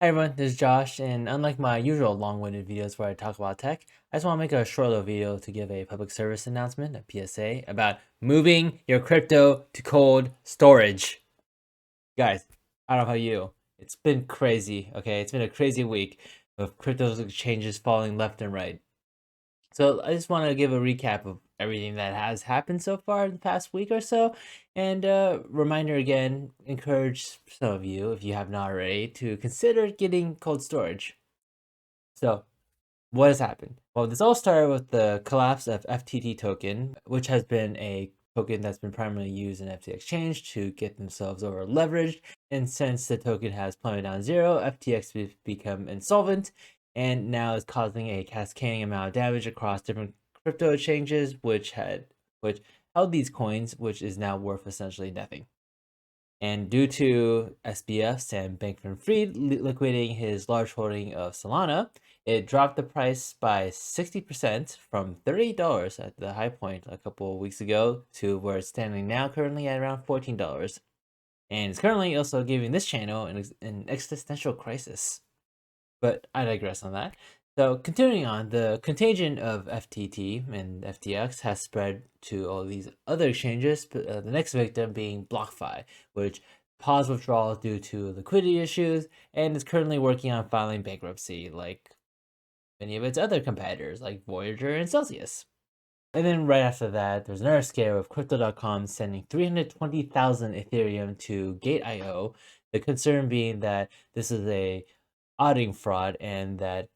Hi everyone, this is Josh, and unlike my usual long-winded videos where I talk about tech, I just want to make a short little video to give a public service announcement, a PSA, about moving your crypto to cold storage. Guys, I don't know how you. It's been crazy, okay? It's been a crazy week of crypto exchanges falling left and right. So I just want to give a recap of everything that has happened so far in the past week or so, and reminder again, encourage some of you, if you have not already, to consider getting cold storage. So what has happened? Well, this all started with the collapse of FTT token, which has been a token that's been primarily used in FTX exchange to get themselves over leveraged. And since the token has plummeted down zero, FTX has become insolvent and now is causing a cascading amount of damage across different crypto exchanges, which held these coins, which is now worth essentially nothing. And due to SBF, Sam Bankman-Fried, liquidating his large holding of Solana, it dropped the price by 60% from $38 at the high point a couple of weeks ago to where it's standing now currently at around $14. And it's currently also giving this channel an existential crisis. But I digress on that. So continuing on, the contagion of FTT and FTX has spread to all these other exchanges, the next victim being BlockFi, which paused withdrawals due to liquidity issues and is currently working on filing bankruptcy like many of its other competitors like Voyager and Celsius. And then right after that, there's another scare of Crypto.com sending 320,000 Ethereum to Gate.io. The concern being that this is a auditing fraud and that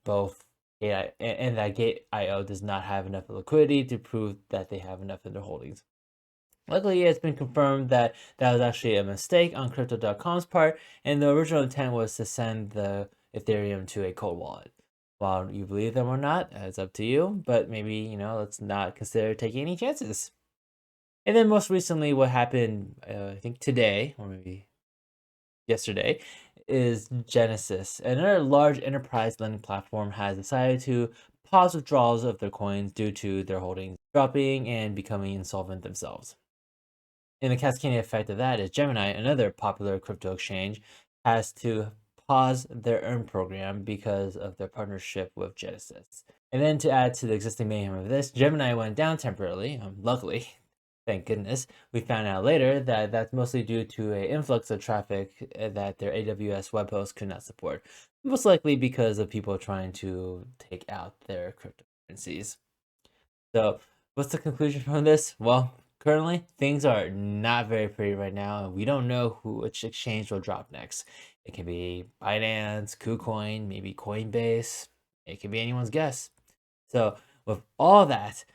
Gate.io does not have enough liquidity to prove that they have enough in their holdings. Luckily, it's been confirmed that that was actually a mistake on Crypto.com's part, and the original intent was to send the Ethereum to a cold wallet. While you believe them or not, it's up to you, but maybe, let's not consider taking any chances. And then most recently, what happened, I think today, or maybe yesterday, is Genesis. Another large enterprise lending platform has decided to pause withdrawals of their coins due to their holdings dropping and becoming insolvent themselves. And the cascading effect of that is Gemini, another popular crypto exchange, has to pause their Earn program because of their partnership with Genesis. And then to add to the existing mayhem of this, Gemini went down temporarily. Luckily, thank goodness, we found out later that that's mostly due to an influx of traffic that their AWS web host could not support. Most likely because of people trying to take out their cryptocurrencies. So, what's the conclusion from this? Well, currently things are not very pretty right now, and we don't know which exchange will drop next. It can be Binance, KuCoin, maybe Coinbase. It can be anyone's guess. So, with all that,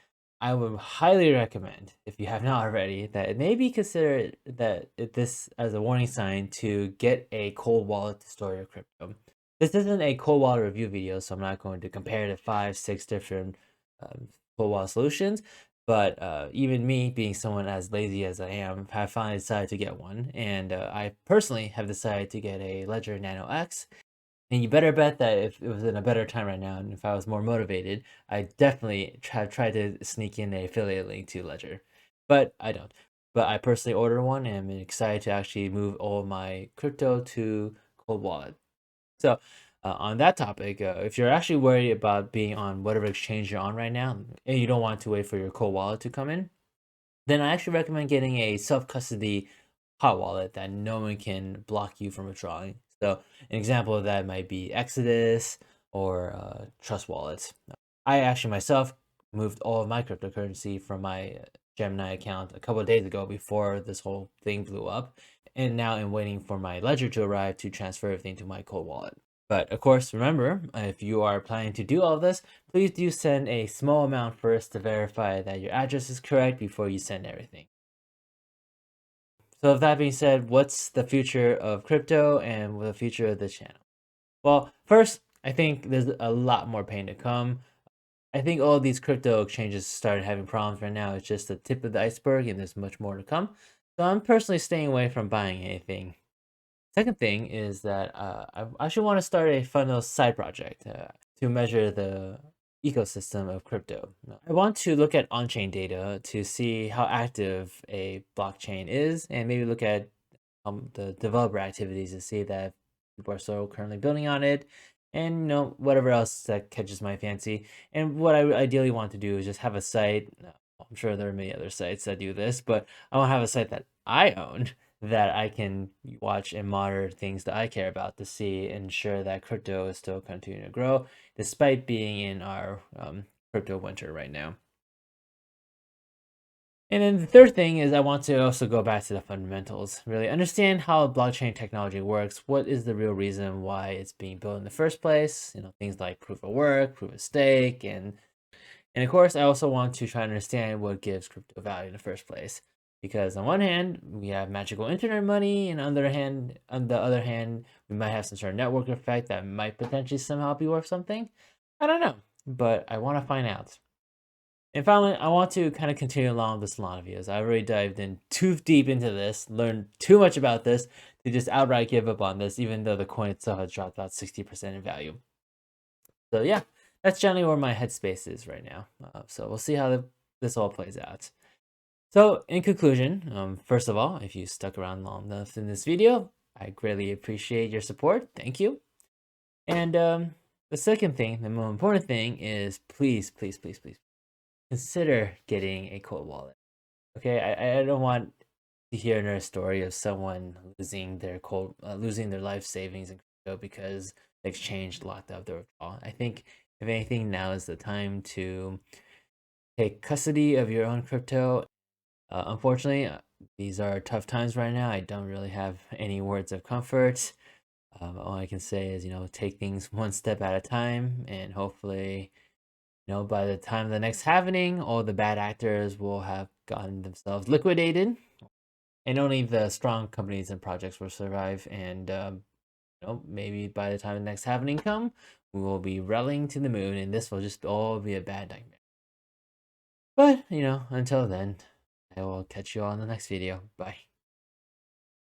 I would highly recommend, if you have not already, that it may be considered this as a warning sign to get a cold wallet to store your crypto. This isn't a cold wallet review video, so I'm not going to compare the 5, 6 different cold wallet solutions. But even me, being someone as lazy as I am, have finally decided to get one, and I personally have decided to get a Ledger Nano X. And you better bet that if it was in a better time right now, and if I was more motivated, I definitely try to sneak in an affiliate link to Ledger, but I don't. But I personally ordered one, and I'm excited to actually move all my crypto to Cold Wallet. So, on that topic, if you're actually worried about being on whatever exchange you're on right now, and you don't want to wait for your Cold Wallet to come in, then I actually recommend getting a self custody hot wallet that no one can block you from withdrawing. So an example of that might be Exodus or Trust Wallets. I actually myself moved all of my cryptocurrency from my Gemini account a couple of days ago before this whole thing blew up, and now I'm waiting for my ledger to arrive to transfer everything to my cold wallet. But of course, remember, if you are planning to do all of this, please do send a small amount first to verify that your address is correct before you send everything. So with that being said, what's the future of crypto and the future of the channel? Well, first, I think there's a lot more pain to come. I think all of these crypto exchanges started having problems right now. It's just the tip of the iceberg, and there's much more to come. So I'm personally staying away from buying anything. Second thing is that I actually want to start a fun little side project to measure the ecosystem of crypto. I want to look at on-chain data to see how active a blockchain is, and maybe look at the developer activities to see that people are still currently building on it, and whatever else that catches my fancy. And what I ideally want to do is just have a site. I'm sure there are many other sites that do this, but I want to have a site that I own that I can watch and monitor things that I care about to see, ensure that crypto is still continuing to grow despite being in our crypto winter right now. And then the third thing is I want to also go back to the fundamentals, really understand how blockchain technology works. What is the real reason why it's being built in the first place? Things like proof of work, proof of stake, and of course, I also want to try to understand what gives crypto value in the first place. Because on one hand, we have magical internet money, and on the other hand, we might have some sort of network effect that might potentially somehow be worth something. I don't know, but I want to find out. And finally, I want to kind of continue along this line of videos. I already dived in too deep into this, learned too much about this to just outright give up on this, even though the coin itself has dropped about 60% in value. So yeah, that's generally where my headspace is right now. So we'll see how this all plays out. So in conclusion, first of all, if you stuck around long enough in this video, I greatly appreciate your support. Thank you. And the second thing, the more important thing is please, please, please, please consider getting a cold wallet. Okay, I don't want to hear another story of someone losing their life savings in crypto because the exchange locked up their withdrawal. I think if anything, now is the time to take custody of your own crypto. Unfortunately, these are tough times right now. I don't really have any words of comfort. All I can say is, take things one step at a time, and hopefully, by the time of the next halvening, all the bad actors will have gotten themselves liquidated, and only the strong companies and projects will survive. And maybe by the time the next halvening come, we will be rallying to the moon, and this will just all be a bad nightmare. But until then, I will catch you all in the next video. Bye.